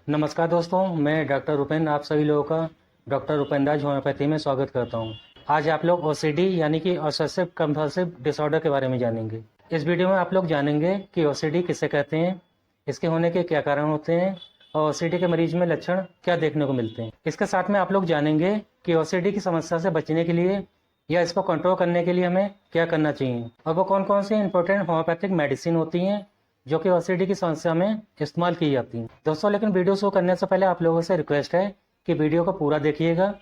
नमस्कार दोस्तों, मैं डॉक्टर उपेंद्र आप सभी लोगों का डॉक्टर उपेंद्र राज होम्योपैथी में स्वागत करता हूं। आज आप लोग ओसीडी यानी कि ऑब्सेसिव कंपल्सिव डिसऑर्डर के बारे में जानेंगे। इस वीडियो में आप लोग जानेंगे कि ओसीडी किसे कहते हैं, इसके होने के क्या कारण होते हैं और ओसीडी के मरीज में लक्षण क्या देखने को मिलते हैं। इसके साथ में आप लोग जानेंगे कि ओसीडी की समस्या से बचने के लिए या इसको कंट्रोल करने के लिए हमें क्या करना चाहिए और वो कौन कौन सी इंपॉर्टेंट होम्योपैथिक मेडिसिन होती हैं जो कि ओसीडी की समस्या में इस्तेमाल की जाती हैं। दोस्तों, लेकिन वीडियो शुरू करने से पहले आप लोगों से रिक्वेस्ट है कि वीडियो को पूरा देखिएगा,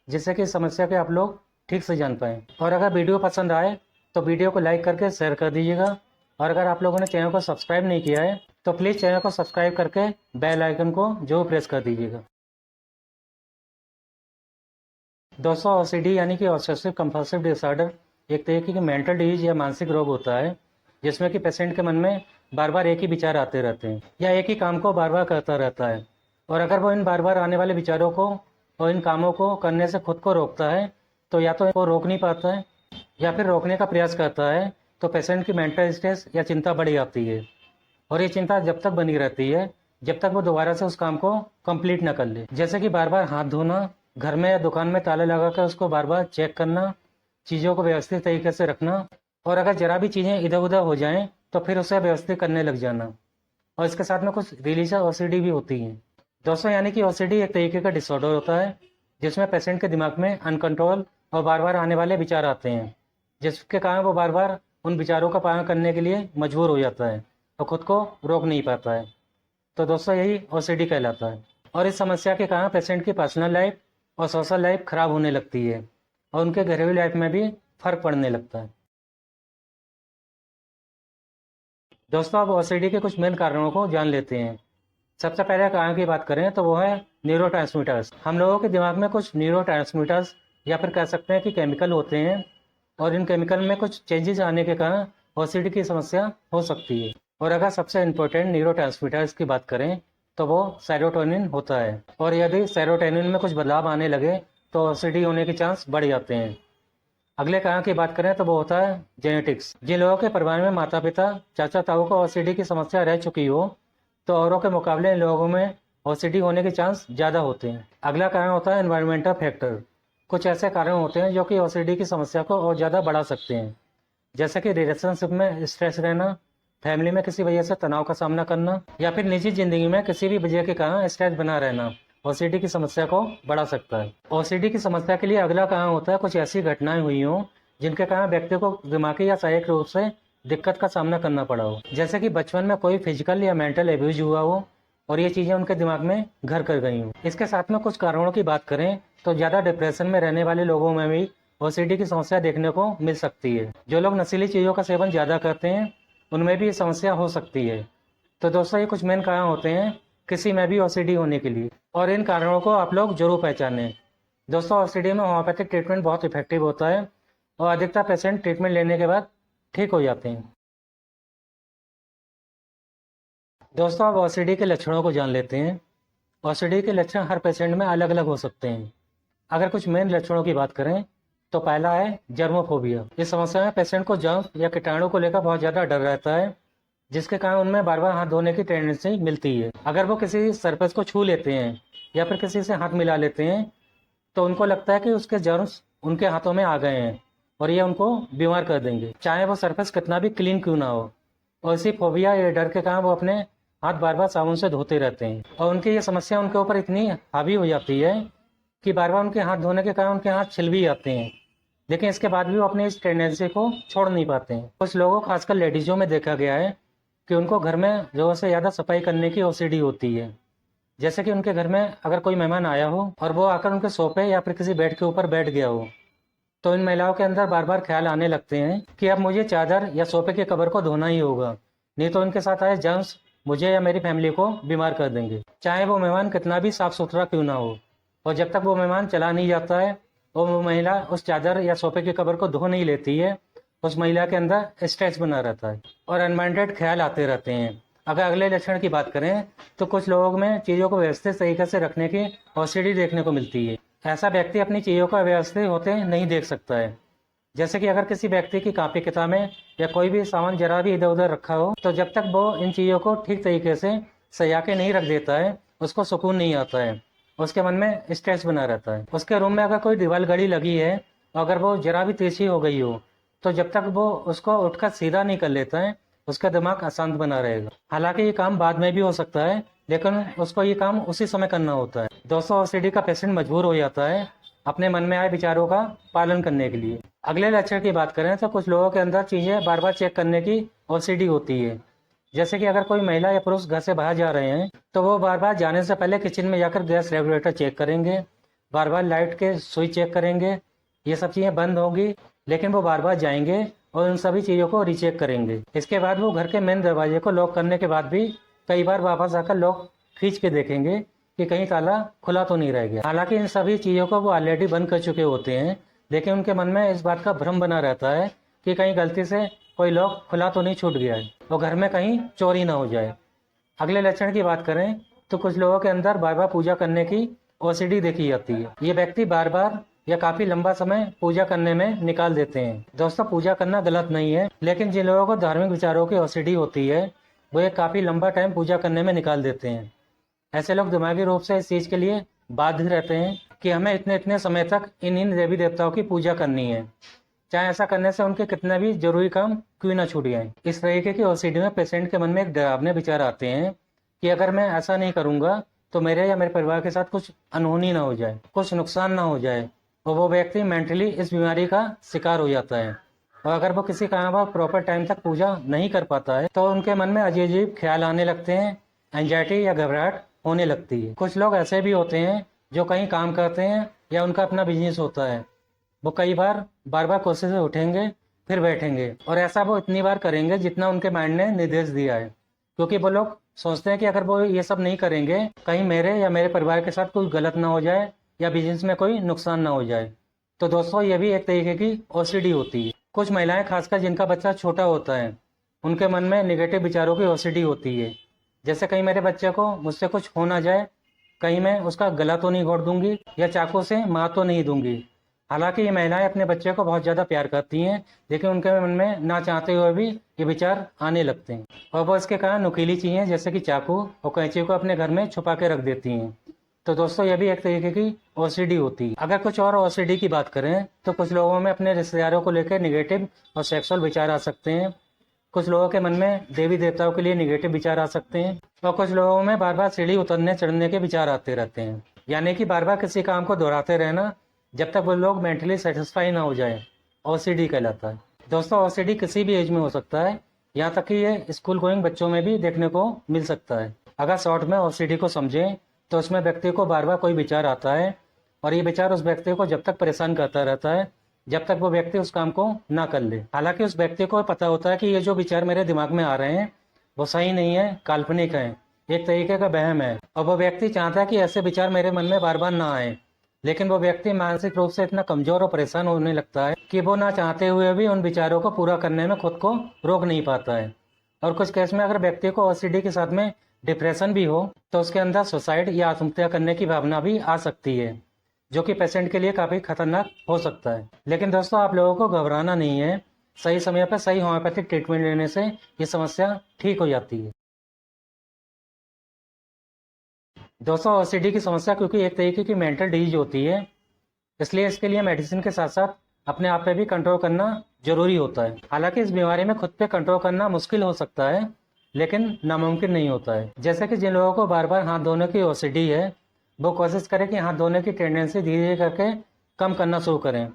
जिससे कि इस समस्या के आप लोग ठीक से जान पाएँ। और अगर वीडियो पसंद आए तो वीडियो को लाइक करके शेयर कर दीजिएगा। और अगर आप लोगों ने चैनल को सब्सक्राइब नहीं किया है तो प्लीज़ चैनल को सब्सक्राइब करके बेल आइकन को जरूर प्रेस कर दीजिएगा। दोस्तों, ओसीडी यानी कि ऑब्सेसिव कंपल्सिव डिसऑर्डर एक तरीके की मेंटल डिजीज या मानसिक रोग होता है, जिसमें कि पेशेंट के मन में बार बार एक ही विचार आते रहते हैं या एक ही काम को बार बार करता रहता है। और अगर वो इन बार बार आने वाले विचारों को और इन कामों को करने से खुद को रोकता है तो या तो वो रोक नहीं पाता है या फिर रोकने का प्रयास करता है तो पेशेंट की मेंटल स्ट्रेस या चिंता बढ़ जाती है। और ये चिंता जब तक बनी रहती है जब तक वो दोबारा से उस काम को कंप्लीट ना कर ले। जैसे कि बार बार हाथ धोना, घर में या दुकान में ताला लगाकर उसको बार बार चेक करना, चीज़ों को व्यवस्थित तरीके से रखना, और अगर जरा भी चीज़ें इधर उधर हो जाएं तो फिर उसे व्यवस्थित करने लग जाना। और इसके साथ में कुछ रिलीजियस ओसीडी भी होती है। दोस्तों, यानी कि ओसीडी एक तरीके का डिसऑर्डर होता है जिसमें पेशेंट के दिमाग में अनकंट्रोल और बार बार आने वाले विचार आते हैं, जिसके कारण वो बार बार उन विचारों का पालन करने के लिए मजबूर हो जाता है और खुद को रोक नहीं पाता है। तो दोस्तों, यही ओसीडी कहलाता है। और इस समस्या के कारण पेशेंट की पर्सनल लाइफ और सोशल लाइफ खराब होने लगती है और उनके घरेलू लाइफ में भी फर्क पड़ने लगता है। दोस्तों, अब ओसीडी के कुछ मेन कारणों को जान लेते हैं। सबसे पहले कारण की बात करें तो वो है न्यूरोट्रांसमीटर्स। हम लोगों के दिमाग में कुछ न्यूरोट्रांसमीटर्स या फिर कह सकते हैं कि केमिकल होते हैं, और इन केमिकल में कुछ चेंजेस आने के कारण ओसीडी की समस्या हो सकती है। और अगर सबसे इम्पोर्टेंट न्यूरोट्रांसमीटर्स की बात करें तो वो सेरोटोनिन होता है। और यदि सेरोटोनिन में कुछ बदलाव आने लगे तो ओसीडी होने के चांस बढ़ जाते हैं। अगले कारण की बात करें तो वो होता है जेनेटिक्स। जिन लोगों के परिवार में माता पिता चाचा ताऊ को ओसीडी की समस्या रह चुकी हो तो औरों के मुकाबले इन लोगों में ओसीडी होने के चांस ज़्यादा होते हैं। अगला कारण होता है एनवायरमेंटल फैक्टर। कुछ ऐसे कारण होते हैं जो कि ओसीडी की समस्या को और ज़्यादा बढ़ा सकते हैं, जैसे कि रिलेशनशिप में स्ट्रेस रहना, फैमिली में किसी वजह से तनाव का सामना करना, या फिर निजी जिंदगी में किसी भी वजह के कारण स्ट्रेस बना रहना ओसीडी की समस्या को बढ़ा सकता है। ओसीडी की समस्या के लिए अगला कारण होता है कुछ ऐसी घटनाएं हुई हों जिनके कारण व्यक्ति को दिमागी या शारीरिक रूप से दिक्कत का सामना करना पड़ा हो, जैसे कि बचपन में कोई फिजिकल या मेंटल एब्यूज हुआ हो और ये चीज़ें उनके दिमाग में घर कर गई हों। इसके साथ में कुछ कारणों की बात करें तो ज़्यादा डिप्रेशन में रहने वाले लोगों में भी ओसीडी की समस्या देखने को मिल सकती है। जो लोग नशीली चीज़ों का सेवन ज़्यादा करते हैं उनमें भी ये समस्या हो सकती है। तो दोस्तों, ये कुछ मेन कारण होते हैं किसी में भी ओसीडी होने के लिए, और इन कारणों को आप लोग जरूर पहचानें। दोस्तों, ओसीडी में होम्योपैथिक ट्रीटमेंट बहुत इफेक्टिव होता है और अधिकतर पेशेंट ट्रीटमेंट लेने के बाद ठीक हो जाते हैं। दोस्तों, अब ओसीडी के लक्षणों को जान लेते हैं। ओसीडी के लक्षण हर पेशेंट में अलग अलग हो सकते हैं। अगर कुछ मेन लक्षणों की बात करें तो पहला है जर्मोफोबिया। इस समस्या में पेशेंट को जर्म या कीटाणु को लेकर बहुत ज़्यादा डर रहता है, जिसके कारण उनमें बार बार हाथ धोने की टेंडेंसी मिलती है। अगर वो किसी सरफेस को छू लेते हैं या फिर किसी से हाथ मिला लेते हैं तो उनको लगता है कि उसके जर्म्स उनके हाथों में आ गए हैं और ये उनको बीमार कर देंगे, चाहे वो सरफेस कितना भी क्लीन क्यों ना हो। और इसी फोबिया या डर के कारण वो अपने हाथ बार बार साबुन से धोते रहते हैं और उनकी ये समस्या उनके ऊपर इतनी हावी हो जाती है कि बार बार उनके हाथ धोने के कारण उनके हाथ छिल भी जाते हैं, लेकिन इसके बाद भी वो अपनी इस टेंडेंसी को छोड़ नहीं पाते हैं। कुछ लोगों, खासकर लेडीज़ों में देखा गया है कि उनको घर में ज़रूरत से ज़्यादा सफाई करने की ओसीडी होती है। जैसे कि उनके घर में अगर कोई मेहमान आया हो और वो आकर उनके सोफे या फिर किसी बेड के ऊपर बैठ गया हो तो इन महिलाओं के अंदर बार बार ख्याल आने लगते हैं कि अब मुझे चादर या सोफे के कवर को धोना ही होगा, नहीं तो इनके साथ आए जर्म्स मुझे या मेरी फैमिली को बीमार कर देंगे, चाहे वो मेहमान कितना भी साफ सुथरा क्यों ना हो। और जब तक वो मेहमान चला नहीं जाता है और वो महिला उस चादर या सोफे के कवर को धो नहीं लेती है, उस महिला के अंदर स्ट्रेस बना रहता है और अनवांटेड ख्याल आते रहते हैं। अगर अगले लक्षण की बात करें तो कुछ लोगों में चीज़ों को व्यवस्थित तरीके से रखने की ओसीडी देखने को मिलती है। ऐसा व्यक्ति अपनी चीज़ों को व्यवस्थित होते नहीं देख सकता है। जैसे कि अगर किसी व्यक्ति की कॉपी किताबें या कोई भी सामान जरा भी इधर उधर रखा हो तो जब तक वो इन चीज़ों को ठीक तरीके से सजा के नहीं रख देता है उसको सुकून नहीं आता है, उसके मन में स्ट्रेस बना रहता है। उसके रूम में अगर कोई दीवार घड़ी लगी है, अगर वो जरा भी तेजी हो गई हो, तो जब तक वो उसको उठकर सीधा नहीं कर लेता है, उसका दिमाग अशांत बना रहेगा। हालांकि ये काम बाद में भी हो सकता है, लेकिन उसको ये काम उसी समय करना होता है। दोस्तों, ओसीडी का पेशेंट मजबूर हो जाता है अपने मन में आए विचारों का पालन करने के लिए। अगले लक्षण की बात करें तो कुछ लोगों के अंदर चीजें बार बार चेक करने की ओसीडी होती है। जैसे कि अगर कोई महिला या पुरुष घर से बाहर जा रहे हैं, तो वो बार बार जाने से पहले किचन में जाकर गैस रेगुलेटर चेक करेंगे, बार बार लाइट के स्विच चेक करेंगे। ये सब चीज़ें बंद होंगी, लेकिन वो बार बार जाएंगे और उन सभी चीज़ों को रीचेक करेंगे। इसके बाद वो घर के मेन दरवाजे को लॉक करने के बाद भी कई बार वापस आकर लॉक खींच के देखेंगे कि कहीं ताला खुला तो नहीं रह गया। हालांकि इन सभी चीज़ों को वो ऑलरेडी बंद कर चुके होते हैं, लेकिन उनके मन में इस बात का भ्रम बना रहता है कि कहीं गलती से कोई लॉक खुला तो नहीं छूट गया है और घर में कहीं चोरी ना हो जाए। अगले लक्षण की बात करें तो कुछ लोगों के अंदर बार बार पूजा करने की ओसीडी देखी जाती है। ये व्यक्ति बार बार या काफी लंबा समय पूजा करने में निकाल देते हैं। दोस्तों, पूजा करना गलत नहीं है, लेकिन जिन लोगों को धार्मिक विचारों की ओसीडी होती है, वो एक काफी लंबा टाइम पूजा करने में निकाल देते हैं। ऐसे लोग दिमागी रूप से इस चीज के लिए बाध्य रहते हैं कि हमें इतने इतने समय तक इन देवी देवताओं की पूजा करनी है, चाहे ऐसा करने से उनके कितने भी जरूरी काम क्यों ना छूट जाए। इस तरीके की ओसीडी में पेशेंट के मन में एक डरावने विचार आते हैं कि अगर मैं ऐसा नहीं करूंगा तो मेरे या मेरे परिवार के साथ कुछ अनहोनी ना हो जाए, कुछ नुकसान ना हो जाए, और वो व्यक्ति मेंटली इस बीमारी का शिकार हो जाता है। और अगर वो किसी कारण पर प्रॉपर टाइम तक पूजा नहीं कर पाता है, तो उनके मन में अजीब अजीब ख्याल आने लगते हैं, एंजाइटी या घबराहट होने लगती है। कुछ लोग ऐसे भी होते हैं जो कहीं काम करते हैं या उनका अपना बिजनेस होता है, वो कई बार बार कोशिश से उठेंगे फिर बैठेंगे, और ऐसा वो इतनी बार करेंगे जितना उनके माइंड ने निर्देश दिया है, क्योंकि वो लोग सोचते हैं कि अगर वो ये सब नहीं करेंगे कहीं मेरे या मेरे परिवार के साथ कोई गलत ना हो जाए या बिजनेस में कोई नुकसान ना हो जाए। तो दोस्तों, ये भी एक तरीके की ओसीडी होती है। कुछ महिलाएं, खासकर जिनका बच्चा छोटा होता है, उनके मन में निगेटिव विचारों की ओसीडी होती है। जैसे कहीं मेरे बच्चे को मुझसे कुछ हो ना जाए, कहीं मैं उसका गला तो नहीं घोट दूंगी या चाकू से मार तो नहीं दूंगी। हालांकि ये महिलाएं अपने बच्चे को बहुत ज़्यादा प्यार करती हैं, लेकिन उनके मन में ना चाहते हुए भी ये विचार आने लगते हैं, और वो इसके कारण नुकीली चीज़ें जैसे कि चाकू और कैंची को अपने घर में छुपा के रख देती हैं। तो दोस्तों, ये भी एक तरीके की ओसीडी होती है। अगर कुछ और ओसीडी की बात करें तो कुछ लोगों में अपने रिश्तेदारों को लेकर निगेटिव और सेक्सुअल विचार आ सकते हैं। कुछ लोगों के मन में देवी देवताओं के लिए निगेटिव विचार आ सकते हैं, और कुछ लोगों में बार बार सीढ़ी उतरने चढ़ने के विचार आते रहते हैं। यानी कि बार बार किसी काम को दोहराते रहना जब तक वो लोग मेंटली सेटिस्फाई ना हो जाए, ओसीडी कहलाता है। दोस्तों, ओसीडी किसी भी एज में हो सकता है, यहाँ तक कि ये स्कूल गोइंग बच्चों में भी देखने को मिल सकता है। अगर शॉर्ट में ओसीडी को समझें तो उसमें व्यक्ति को बार बार कोई विचार आता है, और ये विचार उस व्यक्ति को जब तक परेशान करता रहता है जब तक वो व्यक्ति उस काम को ना कर ले। हालांकि उस व्यक्ति को पता होता है कि ये जो विचार मेरे दिमाग में आ रहे हैं वो सही नहीं है, काल्पनिक है, एक तरीके का वहम है, और वो व्यक्ति चाहता है कि ऐसे विचार मेरे मन में बार बार ना आए। लेकिन वो व्यक्ति मानसिक रूप से इतना कमजोर और परेशान होने लगता है कि वो ना चाहते हुए भी उन विचारों को पूरा करने में खुद को रोक नहीं पाता है। और कुछ केस में अगर व्यक्ति को ओसीडी के साथ में डिप्रेशन भी हो तो उसके अंदर सुसाइड या आत्महत्या करने की भावना भी आ सकती है, जो कि पेशेंट के लिए काफी खतरनाक हो सकता है। लेकिन दोस्तों, आप लोगों को घबराना नहीं है, सही समय पर सही होम्योपैथिक ट्रीटमेंट लेने से ये समस्या ठीक हो जाती है। दोस्तों, ओसीडी की समस्या क्योंकि एक तरीके की मेंटल डिजीज होती है, इसलिए इसके लिए मेडिसिन के साथ साथ अपने आप पे भी कंट्रोल करना जरूरी होता है। हालांकि इस बीमारी में खुद पे कंट्रोल करना मुश्किल हो सकता है, लेकिन नामुमकिन नहीं होता है। जैसे कि जिन लोगों को बार बार हाथ धोने की ओसीडी है, वो कोशिश करें कि हाथ धोने की टेंडेंसी धीरे धीरे करके कम करना शुरू करें।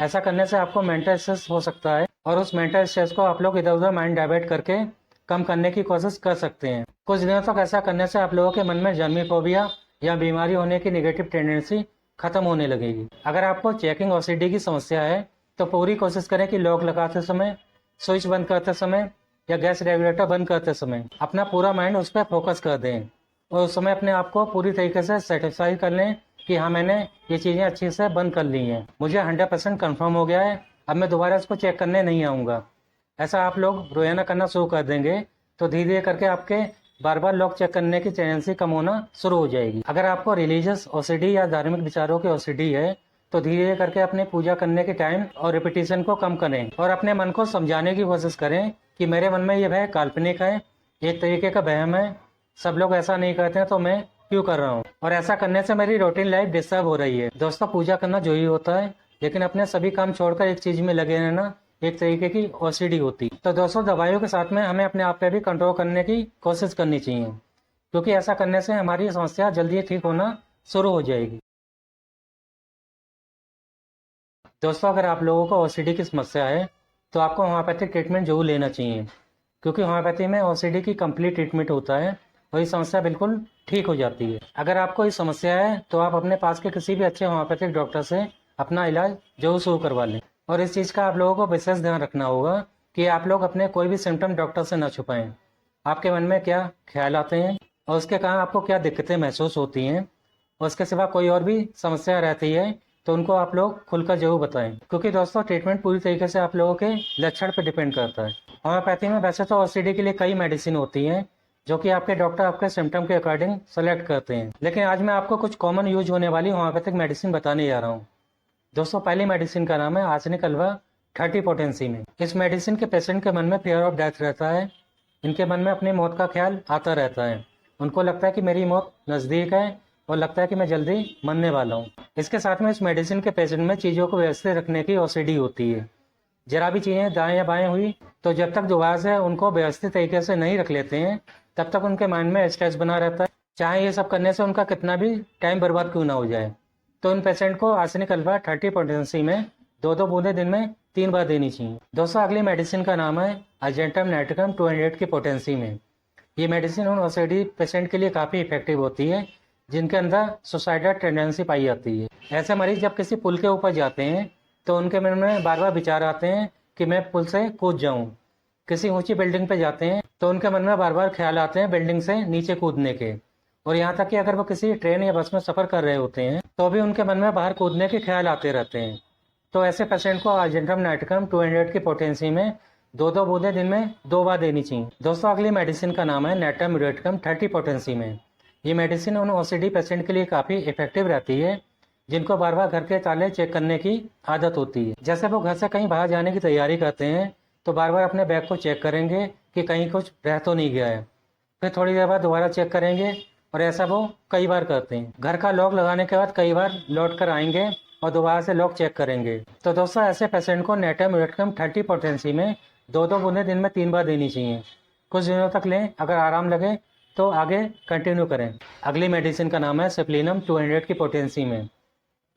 ऐसा करने से आपको मेंटल स्ट्रेस हो सकता है, और उस मेंटल स्ट्रेस को आप लोग इधर उधर माइंड डाइवर्ट करके कम करने की कोशिश कर सकते हैं। कुछ दिनों तक ऐसा करने से आप लोगों के मन में जर्मीफोबिया या बीमारी होने की नेगेटिव टेंडेंसी खत्म होने लगेगी। अगर आपको चेकिंग ओसीडी की समस्या है तो पूरी कोशिश करें कि लॉक लगाते समय, स्विच बंद करते समय या गैस रेगुलेटर बंद करते समय अपना पूरा माइंड उस पर फोकस कर दें, और उस समय अपने आप को पूरी तरीके से सेटिस्फाई कर लें कि हाँ, मैंने ये चीज़ें अच्छे से बंद कर ली हैं, मुझे 100% कन्फर्म हो गया है, अब मैं दोबारा इसको चेक करने नहीं आऊँगा। ऐसा आप लोग रोजाना करना शुरू कर देंगे तो धीरे धीरे करके आपके बार बार लॉक चेक करने की टेंडेंसी कम होना शुरू हो जाएगी। अगर आपको रिलीजियस ओसीडी या धार्मिक विचारों की ओसीडी है तो धीरे धीरे करके अपने पूजा करने के टाइम और रिपीटिशन को कम करें, और अपने मन को समझाने की कोशिश करें कि मेरे मन में ये भय काल्पनिक है, एक तरीके का वहम है, सब लोग ऐसा नहीं करते हैं तो मैं क्यों कर रहा हूँ, और ऐसा करने से मेरी रूटीन लाइफ डिस्टर्ब हो रही है। दोस्तों, पूजा करना जो ही होता है, लेकिन अपने सभी काम छोड़कर एक चीज में लगे रहना एक तरीके की ओसीडी होती। तो दोस्तों, दवाइयों के साथ में हमें अपने आप पे भी कंट्रोल करने की कोशिश करनी चाहिए, क्योंकि ऐसा करने से हमारी समस्या जल्दी ठीक होना शुरू हो जाएगी। दोस्तों, अगर आप लोगों को ओसीडी की समस्या है तो आपको होम्योपैथिक ट्रीटमेंट जरूर लेना चाहिए, क्योंकि होम्योपैथी में ओसीडी की कंप्लीट ट्रीटमेंट होता है और ये समस्या बिल्कुल ठीक हो जाती है। अगर आपको ये समस्या है तो आप अपने पास के किसी भी अच्छे होम्योपैथिक डॉक्टर से अपना इलाज जरूर शुरू करवा लें। और इस चीज़ का आप लोगों को विशेष ध्यान रखना होगा कि आप लोग अपने कोई भी सिम्टम डॉक्टर से न छुपाएं। आपके मन में क्या ख्याल आते हैं और उसके कारण आपको क्या दिक्कतें महसूस होती हैं, और उसके सिवा कोई और भी समस्या रहती है तो उनको आप लोग खुलकर जरूर बताएं, क्योंकि दोस्तों ट्रीटमेंट पूरी तरीके से आप लोगों के लक्षण पर डिपेंड करता है। होम्योपैथी में वैसे तो ओसीडी के लिए कई मेडिसिन होती हैं जो कि आपके डॉक्टर आपके सिम्टम के अकॉर्डिंग सेलेक्ट करते हैं, लेकिन आज मैं आपको कुछ कॉमन यूज होने वाली होम्योपैथिक मेडिसिन बताने जा रहा हूँ। दोस्तों, पहली मेडिसिन का नाम है आर्सेनिक अल्वा 30 पोटेंसी में। इस मेडिसिन के पेशेंट के मन में फियर ऑफ डेथ रहता है। इनके मन में अपनी मौत का ख्याल आता रहता है। उनको लगता है कि मेरी मौत नज़दीक है और लगता है कि मैं जल्दी मरने वाला हूँ। इसके साथ में इस मेडिसिन के पेशेंट में चीज़ों को व्यवस्थित रखने की ओसीडी होती है। जरा भी चीज़ें दाएं या बाएं हुई तो जब तक दोबारा से उनको व्यवस्थित तरीके से नहीं रख लेते हैं तब तक उनके माइंड में स्ट्रेस बना रहता है, चाहे ये सब करने से उनका कितना भी टाइम बर्बाद क्यों ना हो जाए। तो इन पेशेंट को आर्सेनिक अल्वा 30 पोटेंसी में 2-2 बूंदे दिन में 3 बार देनी चाहिए। दोस्तों, अगली मेडिसिन का नाम है अर्जेंटम नाइट्रिकम 200 की पोटेंसी में। ये मेडिसिन उन ओसीडी पेशेंट के लिए काफ़ी इफेक्टिव होती है जिनके अंदर सुसाइडल टेंडेंसी पाई जाती है। ऐसे मरीज जब किसी पुल के ऊपर जाते हैं तो उनके मन में बार बार विचार आते हैं कि मैं पुल से कूद जाऊं। किसी ऊंची बिल्डिंग पे जाते हैं तो उनके मन में बार बार ख्याल आते हैं बिल्डिंग से नीचे कूदने के। और यहाँ तक कि अगर वो किसी ट्रेन या बस में सफ़र कर रहे होते हैं तो भी उनके मन में बाहर कूदने के ख्याल आते रहते हैं। तो ऐसे पेशेंट को अर्जेंटम नाइट्रिकम 200 की पोटेंसी में 2-2 बूंदे दिन में 2 बार देनी चाहिए। दोस्तों, अगली मेडिसिन का नाम है नेटम म्यूरेटिकम 30 पोटेंसी में। ये मेडिसिन उन ओसीडी पेशेंट के लिए काफ़ी इफेक्टिव रहती है जिनको बार बार घर के ताले चेक करने की आदत होती है। जैसे वो घर से कहीं बाहर जाने की तैयारी करते हैं तो बार बार अपने बैग को चेक करेंगे कि कहीं कुछ रह तो नहीं गया है, फिर थोड़ी देर बाद दोबारा चेक करेंगे, और ऐसा वो कई बार करते हैं। घर का लॉक लगाने के बाद कई बार लौट कर आएंगे और दोबारा से लॉक चेक करेंगे। तो दोस्तों, ऐसे पेशेंट को नेटम म्यूरेटिकम 30 पोटेंसी में 2-2 बूंदें दिन में 3 बार देनी चाहिए। कुछ दिनों तक लें, अगर आराम लगे तो आगे कंटिन्यू करें। अगली मेडिसिन का नाम है सिप्लिनम 200 की पोटेंसी में।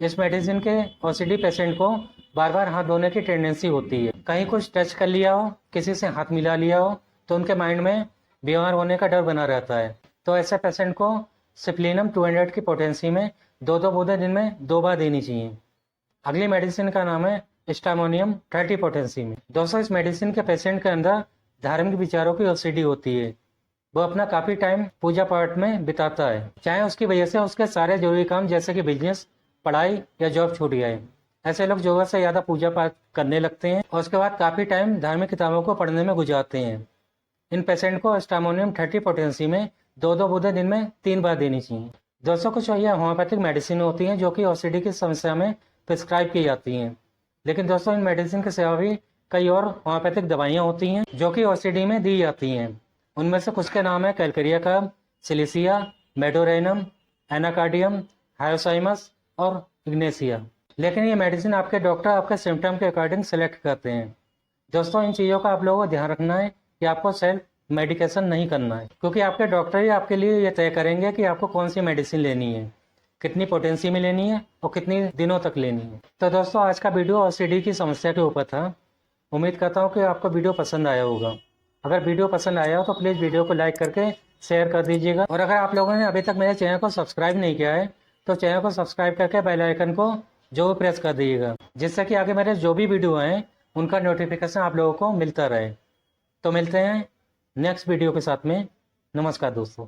इस मेडिसिन के ओसीडी पेशेंट को बार बार हाथ धोने की टेंडेंसी होती है। कहीं कुछ टच कर लिया हो, किसी से हाथ मिला लिया हो तो उनके माइंड में बीमार होने का डर बना रहता है। तो ऐसे पेशेंट को सिप्लिनम 200 की पोटेंसी में 2-2 बूंदें दिन में 2 बार देनी चाहिए। अगली मेडिसिन का नाम है स्टामोनियम 30 पोटेंसी में। दोस्तों, इस मेडिसिन के पेशेंट के अंदर धार्मिक विचारों की ओसीडी होती है। वो अपना काफ़ी टाइम पूजा पाठ में बिताता है, चाहे उसकी वजह से उसके सारे जरूरी काम जैसे कि बिजनेस, पढ़ाई या जॉब छूट जाए। ऐसे लोग ज़रूरत से ज़्यादा पूजा पाठ करने लगते हैं और उसके बाद काफ़ी टाइम धार्मिक किताबों को पढ़ने में गुजारते हैं। इन पेशेंट को स्टामोनियम 30 पोटेंसी में 2-2 बूंदें दिन में 3 बार देनी चाहिए। दोस्तों, कुछ ये होम्योपैथिक मेडिसिन होती हैं जो कि ओसीडी की समस्या में प्रिस्क्राइब की जाती हैं, लेकिन दोस्तों इन मेडिसिन के सिवा भी कई और होम्योपैथिक दवाइयाँ होती हैं जो कि ओसीडी में दी जाती हैं। उनमें से कुछ के नाम है कैलकेरिया कर्ब, सिलिसिया, मेडोरेनम, एनाकार्डियम, हायोसाइमस और इग्नेसिया। लेकिन ये मेडिसिन आपके डॉक्टर आपके सिम्टम के अकॉर्डिंग सेलेक्ट करते हैं। दोस्तों, इन चीज़ों का आप लोगों को ध्यान रखना है कि आपको सेल्फ मेडिकेशन नहीं करना है, क्योंकि आपके डॉक्टर ही आपके लिए ये तय करेंगे कि आपको कौन सी मेडिसिन लेनी है, कितनी पोटेंसी में लेनी है और कितनी दिनों तक लेनी है। तो दोस्तों, आज का वीडियो ओसीडी की समस्या के ऊपर था। उम्मीद करता हूँ कि आपको वीडियो पसंद आया होगा। अगर वीडियो पसंद आया हो तो प्लीज़ वीडियो को लाइक करके शेयर कर दीजिएगा, और अगर आप लोगों ने अभी तक मेरे चैनल को सब्सक्राइब नहीं किया है तो चैनल को सब्सक्राइब करके बेल आइकन को जो प्रेस कर दीजिएगा, जिससे कि आगे मेरे जो भी वीडियो हैं उनका नोटिफिकेशन आप लोगों को मिलता रहे। तो मिलते हैं नेक्स्ट वीडियो के साथ में। नमस्कार दोस्तों।